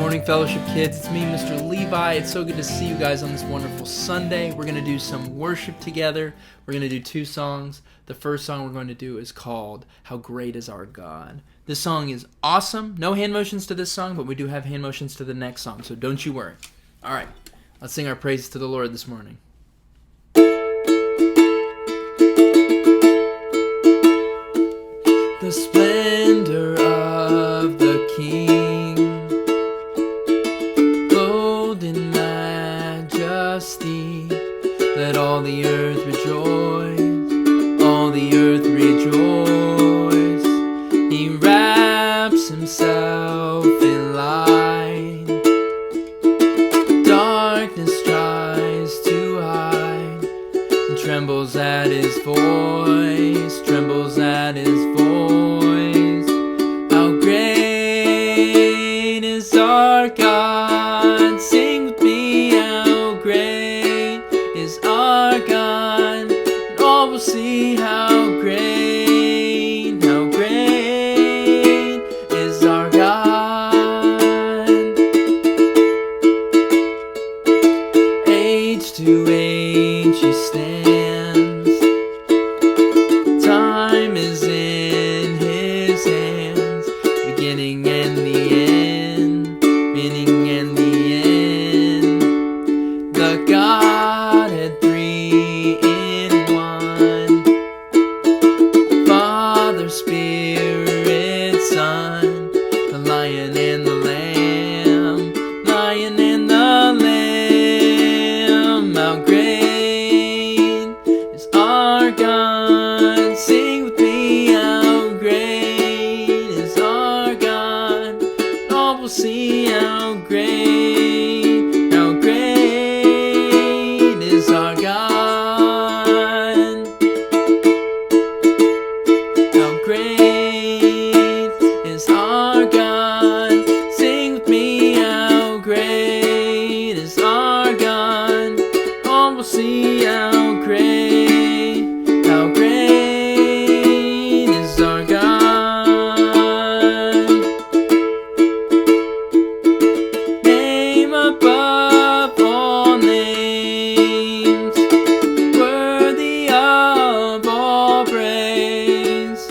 Morning Fellowship kids, it's me, Mr. Levi. It's so good to see you guys on this wonderful Sunday. We're going to do some worship together. We're going to do 2 songs. The first song we're going to do is called How Great Is Our God. This song is awesome. No hand motions to this song, but we do have hand motions to the next song, so don't you worry. All right, let's sing our praises to the Lord this morning. The splendor of the King, let all the earth rejoice, all the earth rejoice. He wraps himself in light, darkness tries to hide, and trembles at his voice, trembles at his voice. How great is our God, sing with me, how great is our God, and all will see how great is our God. Age to age he stands, time is in his hands, beginning and the end, beginning and the end. The Godhead three in one, Father, Spirit, Son, the Lion and the Lamb, Lion and the Lamb. How great is our God, sing with me, how great is our God, all will see how great is our God. How great is our God, sing with me, how great is our God, all will see how great is our God. Name above all names, worthy of all praise,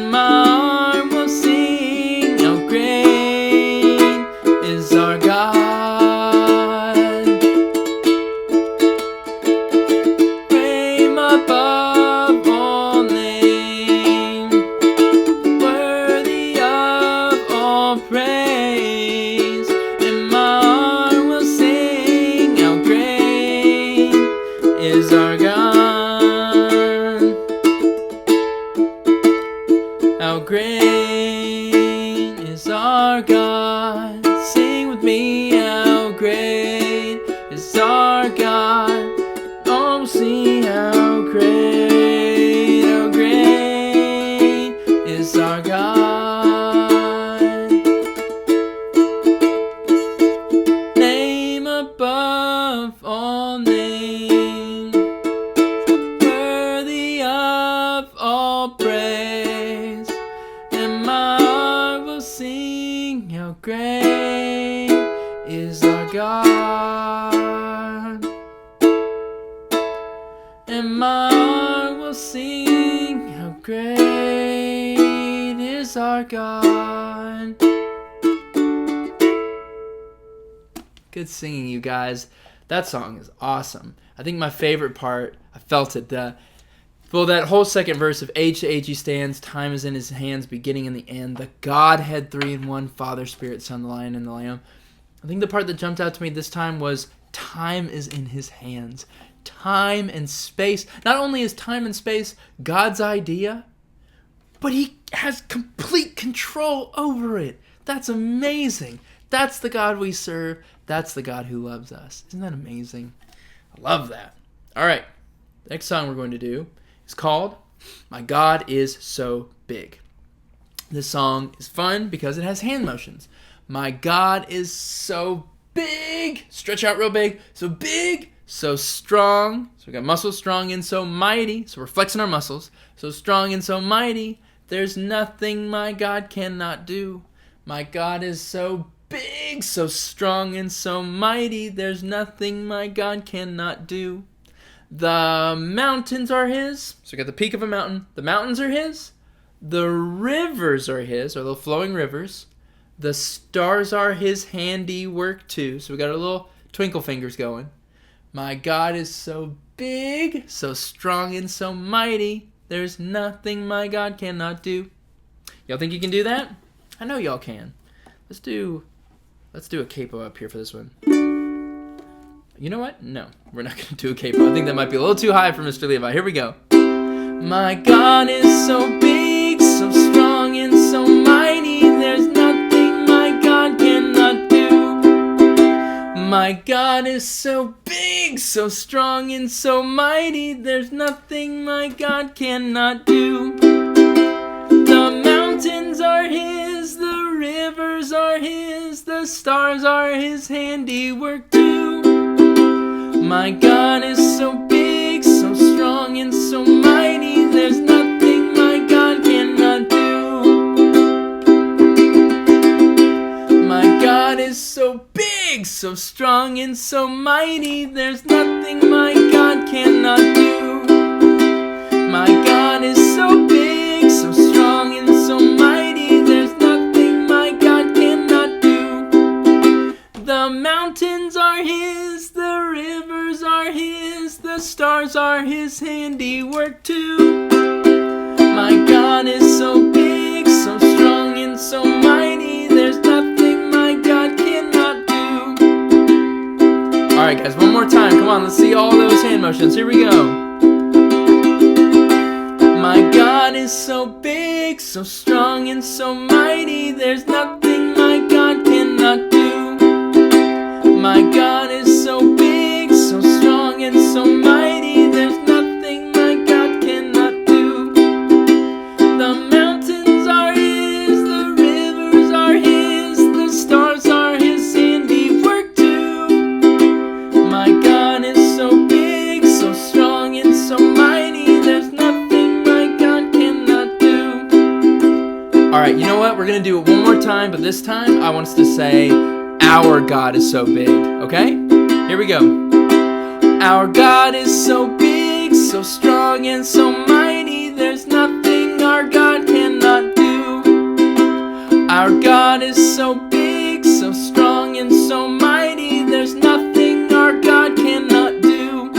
and my heart will sing how great is our God. Name above all names, worthy of all praise, and my heart will sing how great is our God. How great is our God, sing with me, how great is our God, all will see how great is our God. Name above all names, worthy of all praise, and my heart will sing how great is our God. And my heart will sing how great is our God. Good singing, you guys. That song is awesome. I think my favorite part, I felt it, that whole second verse of age to age he stands, time is in his hands, beginning and the end. The Godhead three in one, Father, Spirit, Son, the Lion and the Lamb. I think the part that jumped out to me this time was time is in his hands. Time and space. Not only is time and space God's idea, but he has complete control over it. That's amazing. That's the God we serve. That's the God who loves us. Isn't that amazing? I love that. All right. Next song we're going to do is called My God Is So Big. This song is fun because it has hand motions. My God is so big. Stretch out real big. So big, so strong. So we got muscles strong and so mighty. So we're flexing our muscles. So strong and so mighty. There's nothing my God cannot do. My God is so big. big, so strong, and so mighty. There's nothing my God cannot do. The mountains are his. So we got the peak of a mountain. The mountains are his. The rivers are his, or the flowing rivers. The stars are his handiwork too. So we got our little twinkle fingers going. My God is so big, so strong, and so mighty. There's nothing my God cannot do. Y'all think you can do that? I know y'all can. Let's do a capo up here for this one. You know what? No, we're not going to do a capo. I think that might be a little too high for Mr. Levi. Here we go. My God is so big, so strong, and so mighty. There's nothing my God cannot do. My God is so big, so strong, and so mighty. There's nothing my God cannot do. The mountains are his, the rivers are his, the stars are his handiwork too. My God is so big, so strong, and so mighty. There's nothing my God cannot do. My God is so big, so strong, and so mighty. There's nothing my God cannot do. My God is so big, so strong, and so mighty. There's nothing my God cannot do. The mountains are his, the rivers are his, the stars are his handiwork too. My God is so big, so strong, and so mighty. There's nothing my God cannot do. Alright guys, one more time. Come on, let's see all those hand motions. Here we go. My God is so big, so strong, and so mighty. There's nothing my God cannot do. My God is so big, so strong, and so mighty. There's nothing my God cannot do. The mountains are his, the rivers are his, the stars are his handiwork too. My God is so big, so strong, and so mighty. There's nothing my God cannot do. Alright, you know what? We're going to do it one more time, but this time I want us to say, our God is so big, okay? Here we go. Our God is so big, so strong, and so mighty. There's nothing our God cannot do. Our God is so big, so strong, and so mighty. There's nothing our God cannot do.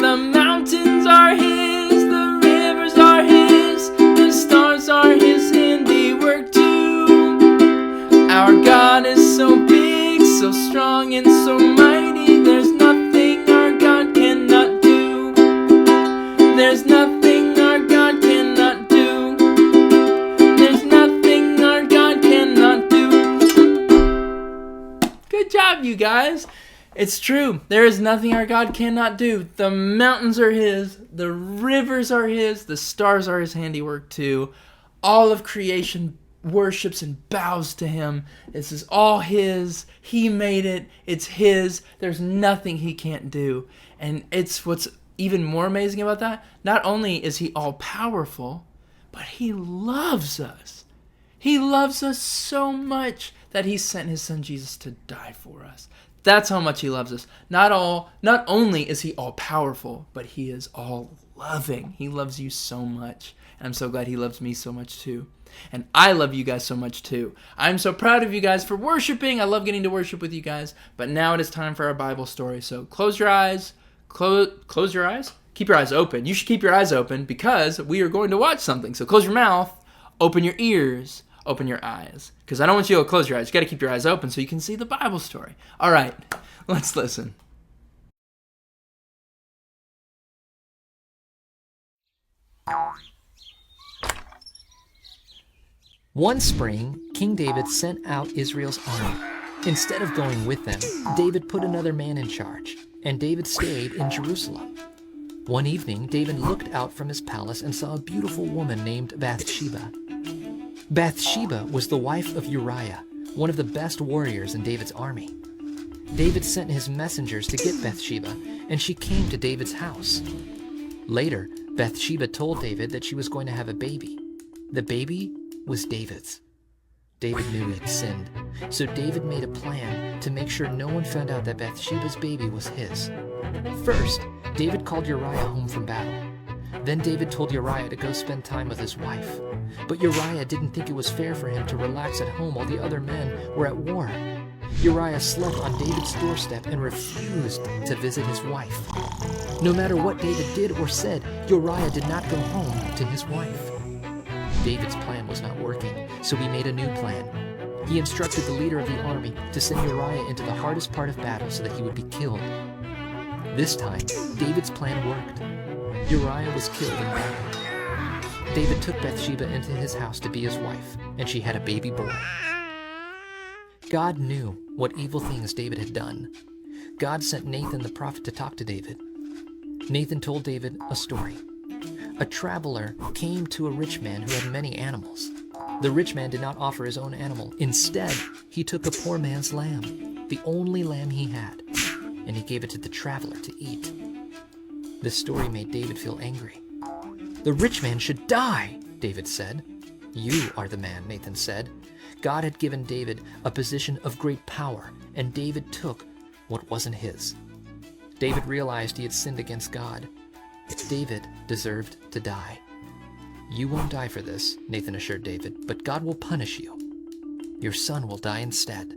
The mountains are his, the rivers are his, the stars are his handiwork too. Our God is so big, so strong, and so mighty. There's nothing our God cannot do. There's nothing our God cannot do. There's nothing our God cannot do. Good job, you guys. It's true. There is nothing our God cannot do. The mountains are his. The rivers are his. The stars are his handiwork too. All of creation worships and bows to him. This is all his. He made it. It's his. There's nothing he can't do. And it's what's even more amazing about that. Not only is he all powerful, but he loves us. He loves us so much that he sent his son Jesus to die for us. That's how much he loves us. Not only is he all powerful, but he is all loving. He loves you so much. And I'm so glad he loves me so much too. And I love you guys so much too. I'm so proud of you guys for worshiping. I love getting to worship with you guys. But now it is time for our Bible story. So close your eyes. Close your eyes? Keep your eyes open. You should keep your eyes open because we are going to watch something. So close your mouth, open your ears, open your eyes. Because I don't want you to close your eyes. You got to keep your eyes open so you can see the Bible story. All right, let's listen. One spring, King David sent out Israel's army. Instead of going with them, David put another man in charge, and David stayed in Jerusalem. One evening, David looked out from his palace and saw a beautiful woman named Bathsheba. Bathsheba was the wife of Uriah, one of the best warriors in David's army. David sent his messengers to get Bathsheba, and she came to David's house. Later, Bathsheba told David that she was going to have a baby. The baby was David's. David knew he'd sinned, so David made a plan to make sure no one found out that Bathsheba's baby was his. First, David called Uriah home from battle. Then David told Uriah to go spend time with his wife. But Uriah didn't think it was fair for him to relax at home while the other men were at war. Uriah slept on David's doorstep and refused to visit his wife. No matter what David did or said, Uriah did not go home to his wife. David's plan was not working, so he made a new plan. He instructed the leader of the army to send Uriah into the hardest part of battle so that he would be killed. This time, David's plan worked. Uriah was killed in battle. David took Bathsheba into his house to be his wife, and she had a baby boy. God knew what evil things David had done. God sent Nathan the prophet to talk to David. Nathan told David a story. A traveler came to a rich man who had many animals. The rich man did not offer his own animal. Instead, he took a poor man's lamb, the only lamb he had, and he gave it to the traveler to eat. This story made David feel angry. "The rich man should die," David said. "You are the man," Nathan said. God had given David a position of great power, and David took what wasn't his. David realized he had sinned against God. David deserved to die. "You won't die for this," Nathan assured David, "but God will punish you. Your son will die instead."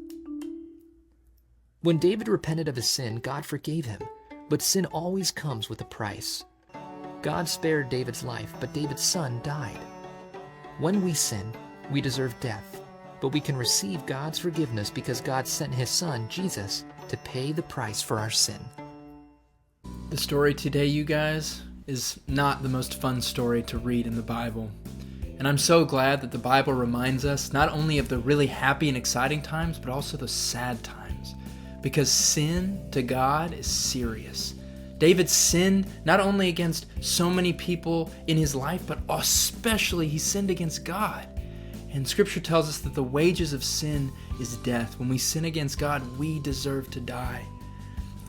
When David repented of his sin, God forgave him, but sin always comes with a price. God spared David's life, but David's son died. When we sin, we deserve death, but we can receive God's forgiveness because God sent his son, Jesus, to pay the price for our sin. The story today, you guys, is not the most fun story to read in the Bible. And I'm so glad that the Bible reminds us not only of the really happy and exciting times, but also the sad times. Because sin to God is serious. David sinned not only against so many people in his life, but especially he sinned against God. And Scripture tells us that the wages of sin is death. When we sin against God, we deserve to die.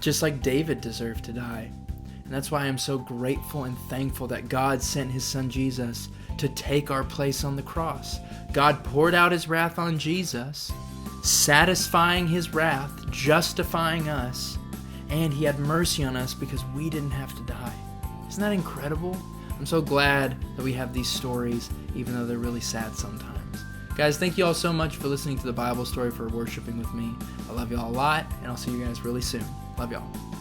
Just like David deserved to die. And that's why I'm so grateful and thankful that God sent his son Jesus to take our place on the cross. God poured out his wrath on Jesus, satisfying his wrath, justifying us, and he had mercy on us because we didn't have to die. Isn't that incredible? I'm so glad that we have these stories, even though they're really sad sometimes. Guys, thank you all so much for listening to the Bible story, for worshiping with me. I love you all a lot, and I'll see you guys really soon. Love y'all.